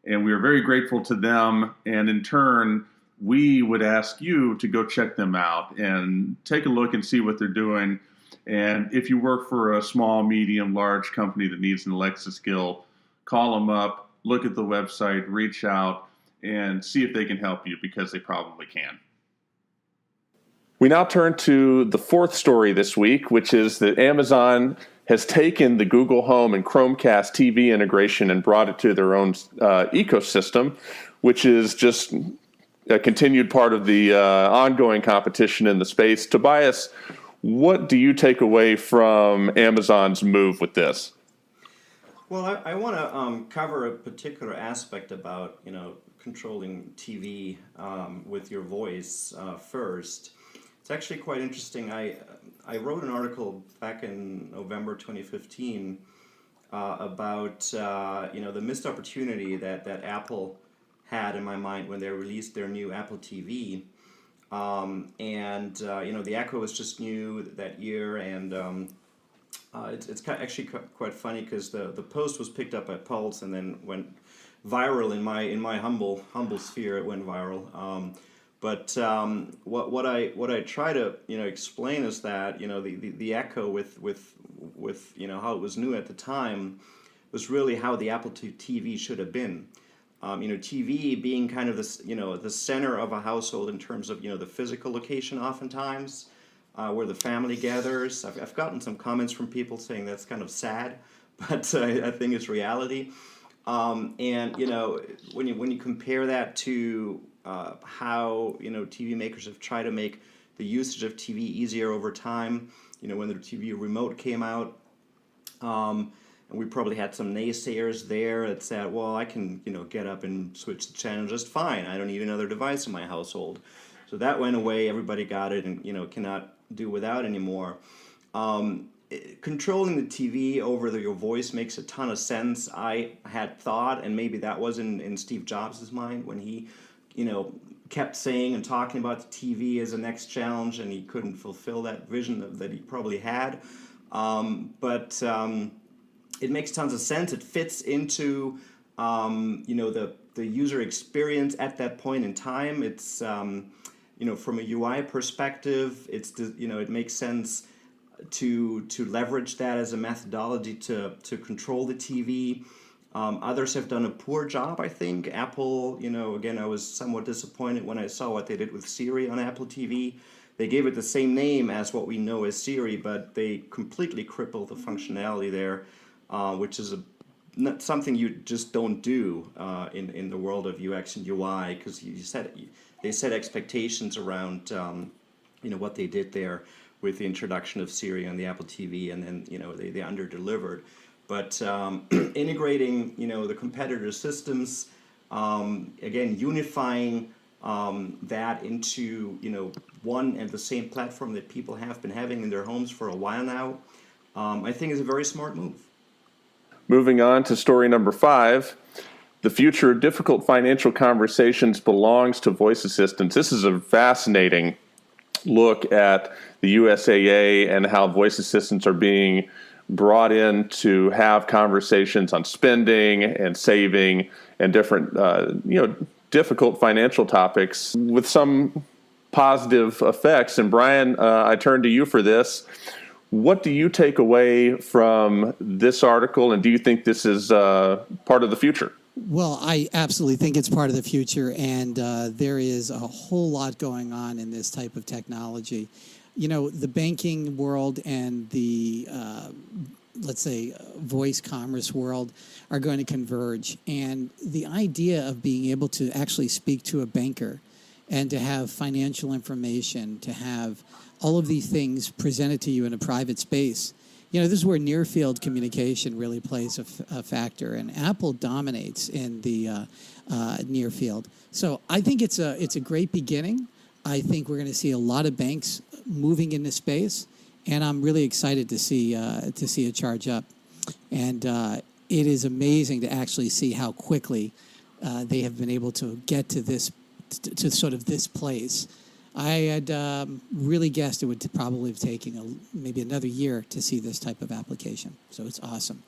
And we are very grateful to them. And in turn, we would ask you to go check them out and take a look and see what they're doing. And if you work for a small, medium, large company that needs an Alexa skill, call them up, look at the website, reach out, and see if they can help you, because they probably can. We now turn to the fourth story this week, which is that Amazon has taken the Google Home and Chromecast TV integration and brought it to their own ecosystem, which is just a continued part of the ongoing competition in the space. Tobias, what do you take away from Amazon's move with this? Well, I want to cover a particular aspect about, controlling TV with your voice first. It's actually quite interesting. I wrote an article back in November 2015 about the missed opportunity that Apple had in my mind when they released their new Apple TV. The Echo was just new that year, and it's actually quite funny because the post was picked up by Pulse and then went viral in my humble sphere. It went viral. But what I try to explain is that the Echo with how it was new at the time was really how the Apple TV should have been. TV being kind of this, the center of a household in terms of, the physical location oftentimes, where the family gathers. I've gotten some comments from people saying that's kind of sad, but I think it's reality. And when you compare that to how TV makers have tried to make the usage of TV easier over time, when the TV remote came out. And we probably had some naysayers there that said, well, I can, get up and switch the channel just fine. I don't need another device in my household. So that went away. Everybody got it and, cannot do without anymore. Controlling the TV over your voice makes a ton of sense. I had thought, and maybe that was in Steve Jobs' mind when he, kept saying and talking about the TV as a next challenge, and he couldn't fulfill that vision that he probably had. But it makes tons of sense. It fits into the user experience at that point in time. It's from a UI perspective, it makes sense to leverage that as a methodology to control the TV. Others have done a poor job, I think. Apple, again, I was somewhat disappointed when I saw what they did with Siri on Apple TV. They gave it the same name as what we know as Siri, but they completely crippled the functionality there, which is not something you just don't do in the world of UX and UI, because they set expectations around what they did there with the introduction of Siri on the Apple TV, and then they under-delivered. But integrating the competitor systems, again unifying that into one and the same platform that people have been having in their homes for a while now, I think is a very smart move. Moving on to story number 5, the future of difficult financial conversations belongs to voice assistants. This is a fascinating look at the USAA and how voice assistants are being brought in to have conversations on spending and saving and different, difficult financial topics with some positive effects. And Brian, I turn to you for this. What do you take away from this article, and do you think this is part of the future? Well, I absolutely think it's part of the future, and there is a whole lot going on in this type of technology. The banking world and the, let's say, voice commerce world are going to converge. And the idea of being able to actually speak to a banker and to have financial information, to have all of these things presented to you in a private space, this is where near-field communication really plays a factor, and Apple dominates in the near field. So I think it's a great beginning. I think we're going to see a lot of banks moving into space, and I'm really excited to see it charge up. And it is amazing to actually see how quickly they have been able to get to this, to sort of this place. I had really guessed it would probably have taken maybe another year to see this type of application. So it's awesome.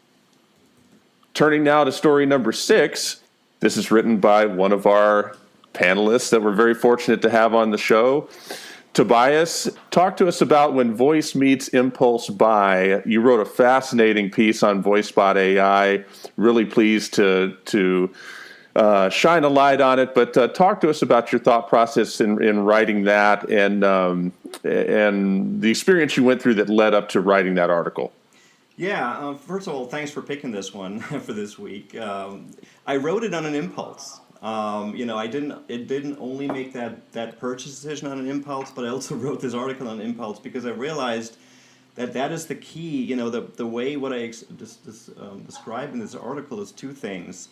Turning now to story number 6. This is written by one of our panelists that we're very fortunate to have on the show. Tobias, talk to us about when voice meets impulse buy. You wrote a fascinating piece on VoiceBot AI. Really pleased to shine a light on it, but talk to us about your thought process in writing that and the experience you went through that led up to writing that article. Yeah, first of all, thanks for picking this one for this week. I wrote it on an impulse. It didn't only make that purchase decision on an impulse, but I also wrote this article on impulse because I realized that is the key. The way what I describe in this article is 2 things.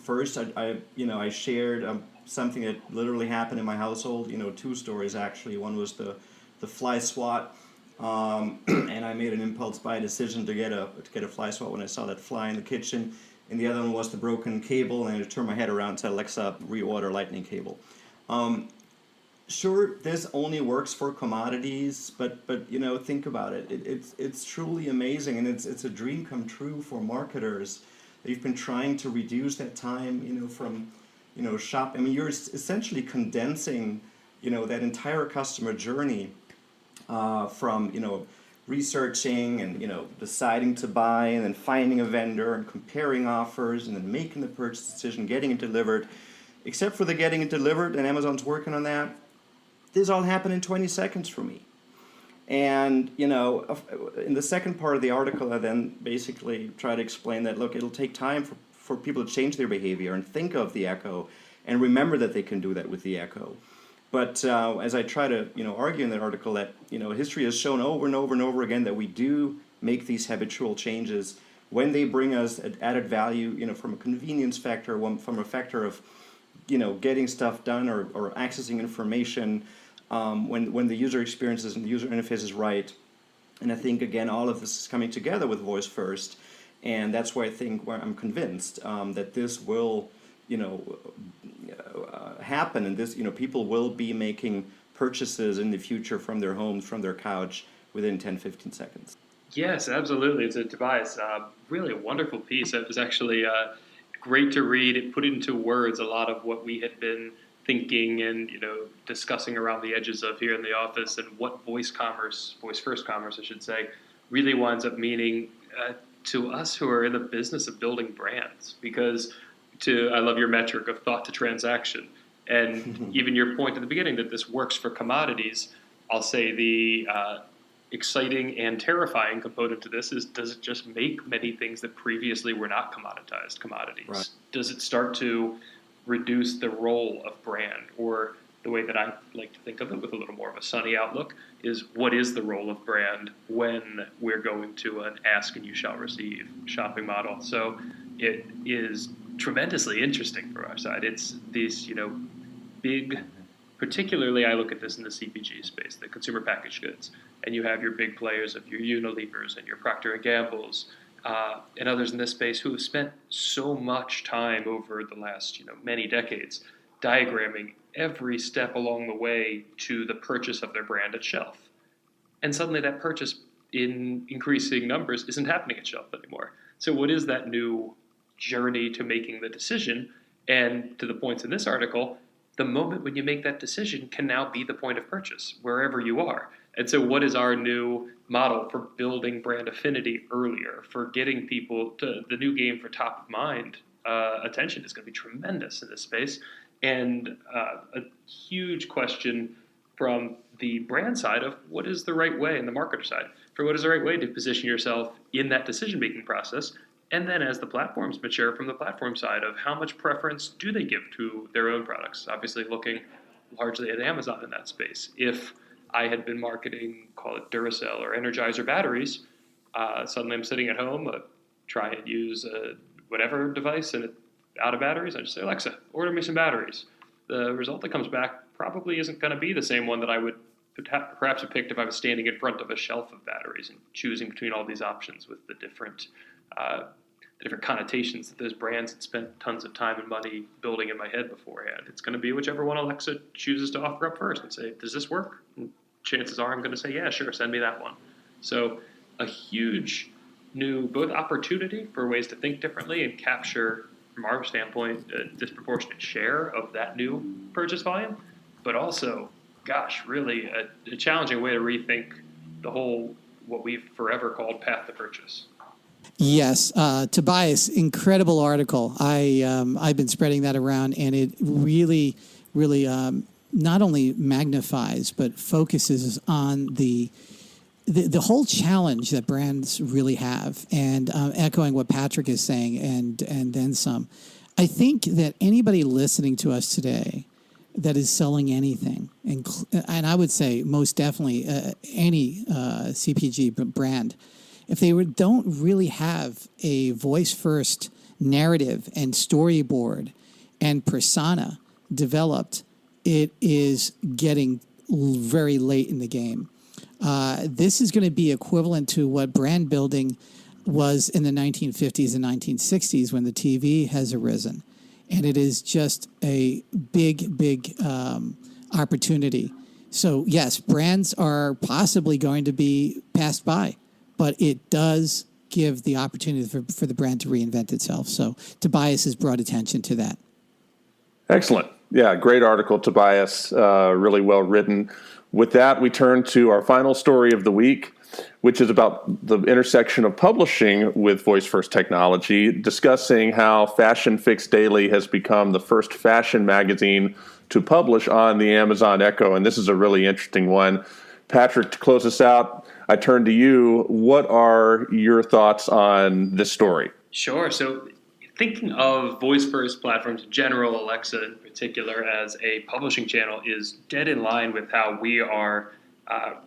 First, I shared something that literally happened in my household. 2 stories actually. One was the fly swat, and I made an impulse buy decision to get a fly swat when I saw that fly in the kitchen. And the other one was the broken cable, and I turned my head around and said, Alexa, reorder lightning cable. Sure, this only works for commodities, but think about it. It's truly amazing, and it's a dream come true for marketers. They've been trying to reduce that time, from, shop. I mean, you're essentially condensing, that entire customer journey from, researching and deciding to buy and then finding a vendor and comparing offers and then making the purchase decision, getting it delivered. Except for the getting it delivered, and Amazon's working on that, this all happened in 20 seconds for me. And, in the second part of the article, I then basically try to explain that, look, it'll take time for people to change their behavior and think of the Echo and remember that they can do that with the Echo. But as I try to, argue in that article that, history has shown over and over and over again that we do make these habitual changes when they bring us added value, from a convenience factor, from a factor of, getting stuff done or accessing information, when the user experiences and the user interface is right. And I think, again, all of this is coming together with voice first. And that's why I'm convinced that this will, happen. And this, people will be making purchases in the future from their homes, from their couch within 10, 15 seconds. Yes, absolutely. It's Tobias. Really a wonderful piece. It was actually great to read. It put into words a lot of what we had been thinking and discussing around the edges of here in the office, and what voice first commerce, I should say, really winds up meaning to us who are in the business of building brands. Because I love your metric of thought to transaction, and even your point at the beginning that this works for commodities. I'll say the exciting and terrifying component to this is, does it just make many things that previously were not commoditized commodities? Right. Does it start to reduce the role of brand? Or the way that I like to think of it with a little more of a sunny outlook is, what is the role of brand when we're going to an ask and you shall receive shopping model? So it is tremendously interesting for our side. It's these, big, particularly I look at this in the CPG space, the consumer packaged goods, and you have your big players of your Unilevers and your Procter & Gambles, and others in this space who have spent so much time over the last, many decades diagramming every step along the way to the purchase of their brand at shelf. And suddenly that purchase in increasing numbers isn't happening at shelf anymore. So what is that new journey to making the decision? And to the points in this article, the moment when you make that decision can now be the point of purchase, wherever you are. And so what is our new model for building brand affinity earlier, for getting people to the new game for top of mind? Attention is going to be tremendous in this space. And a huge question from the brand side of what is the right way, and the marketer side, for what is the right way to position yourself in that decision-making process. And then as the platforms mature, from the platform side of how much preference do they give to their own products? Obviously looking largely at Amazon in that space. If I had been marketing, call it Duracell or Energizer batteries, suddenly I'm sitting at home, try and use whatever device and out of batteries, I just say, Alexa, order me some batteries. The result that comes back probably isn't going to be the same one that I would perhaps have picked if I was standing in front of a shelf of batteries and choosing between all these options with the different connotations that those brands had spent tons of time and money building in my head beforehand. It's going to be whichever one Alexa chooses to offer up first and say, does this work? And chances are I'm going to say, yeah, sure, send me that one. So a huge new both opportunity for ways to think differently and capture, from our standpoint, a disproportionate share of that new purchase volume, but also, gosh, really a challenging way to rethink the whole, what we've forever called path to purchase. Yes, Tobias, incredible article. I've been spreading that around, and it really not only magnifies but focuses on the whole challenge that brands really have. And echoing what Patrick is saying, and then some, I think that anybody listening to us today that is selling anything, and I would say most definitely any CPG brand, if they don't really have a voice-first narrative and storyboard and persona developed, it is getting very late in the game. This is going to be equivalent to what brand building was in the 1950s and 1960s when the TV has arisen. And it is just a big opportunity. So, yes, brands are possibly going to be passed by, but it does give the opportunity for the brand to reinvent itself. So Tobias has brought attention to that. Excellent. Yeah, great article, Tobias. Really well written. With that, we turn to our final story of the week. which is about the intersection of publishing with voice first technology, discussing how Fashion Fix Daily has become the first fashion magazine to publish on the Amazon Echo. And this is a really interesting one. Patrick, to close us out, I turn to you. What are your thoughts on this story? Sure. So thinking of voice first platforms in general, Alexa in particular, as a publishing channel is dead in line with how we are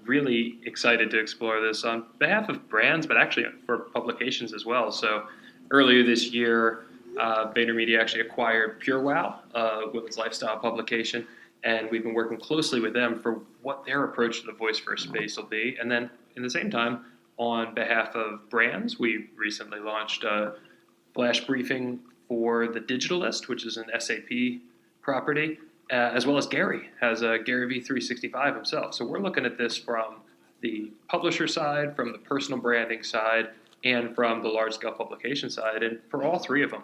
really excited to explore this on behalf of brands, but actually for publications as well. So earlier this year, VaynerMedia actually acquired PureWow, women's lifestyle publication, and we've been working closely with them for what their approach to the voice first space will be. And then in the same time, on behalf of brands, we recently launched a flash briefing for the Digital List, which is an SAP property, as well as Gary has a Gary V365 himself. So we're looking at this from the publisher side, from the personal branding side, and from the large-scale publication side. And for all three of them,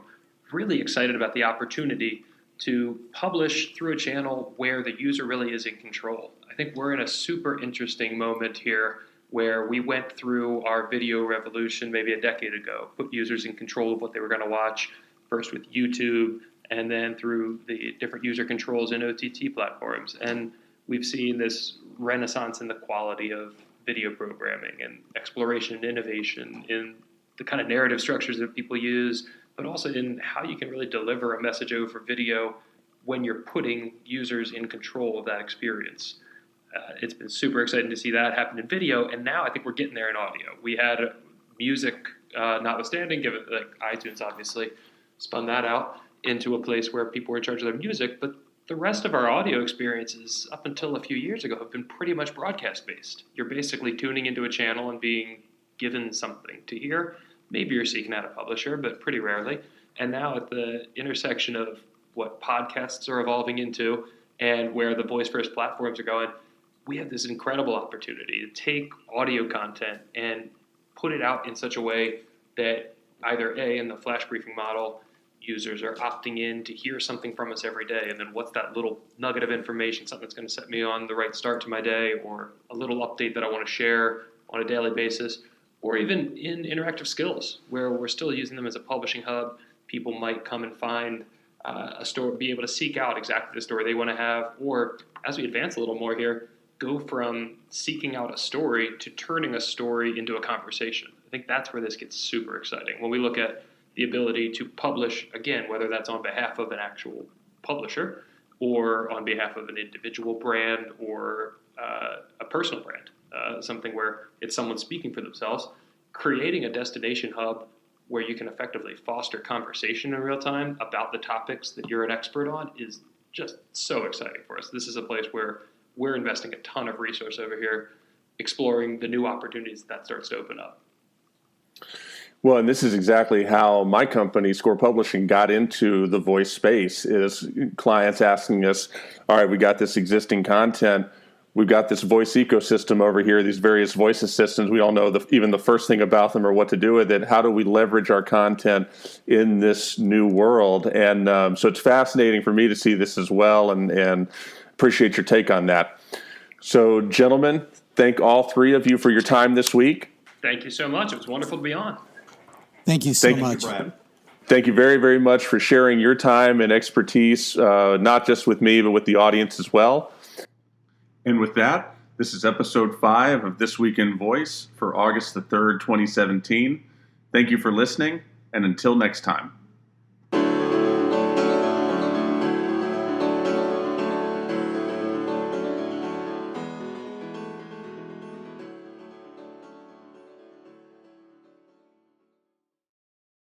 really excited about the opportunity to publish through a channel where the user really is in control. I think we're in a super interesting moment here where we went through our video revolution maybe a decade ago, put users in control of what they were going to watch, first with YouTube, and then through the different user controls in OTT platforms. And we've seen this renaissance in the quality of video programming and exploration and innovation in the kind of narrative structures that people use, but also in how you can really deliver a message over video when you're putting users in control of that experience. It's been super exciting to see that happen in video, and now I think we're getting there in audio. We had music notwithstanding, give it like iTunes obviously spun that out into a place where people were in charge of their music, but the rest of our audio experiences up until a few years ago have been pretty much broadcast based. You're basically tuning into a channel and being given something to hear. Maybe you're seeking out a publisher, but pretty rarely. And now at the intersection of what podcasts are evolving into and where the voice first platforms are going, we have this incredible opportunity to take audio content and put it out in such a way that either in the flash briefing model, users are opting in to hear something from us every day, and then what's that little nugget of information, something that's going to set me on the right start to my day, or a little update that I want to share on a daily basis, or even in interactive skills, where we're still using them as a publishing hub. People might come and find a story, be able to seek out exactly the story they want to have, or as we advance a little more here, go from seeking out a story to turning a story into a conversation. I think that's where this gets super exciting. When we look at the ability to publish, again, whether that's on behalf of an actual publisher or on behalf of an individual brand or a personal brand, something where it's someone speaking for themselves, creating a destination hub where you can effectively foster conversation in real time about the topics that you're an expert on is just so exciting for us. This is a place where we're investing a ton of resource over here, exploring the new opportunities that starts to open up. Well, and this is exactly how my company, Score Publishing, got into the voice space, is clients asking us, all right, we got this existing content. We've got this voice ecosystem over here, these various voice assistants. We all know even the first thing about them or what to do with it. How do we leverage our content in this new world? And so it's fascinating for me to see this as well, and appreciate your take on that. So, gentlemen, thank all three of you for your time this week. Thank you so much. It was wonderful to be on. Thank you so Thank you, much. Brad. Thank you very, very much for sharing your time and expertise, not just with me, but with the audience as well. And with that, this is episode 5 of This Week in Voice for August the 3rd, 2017. Thank you for listening, and until next time.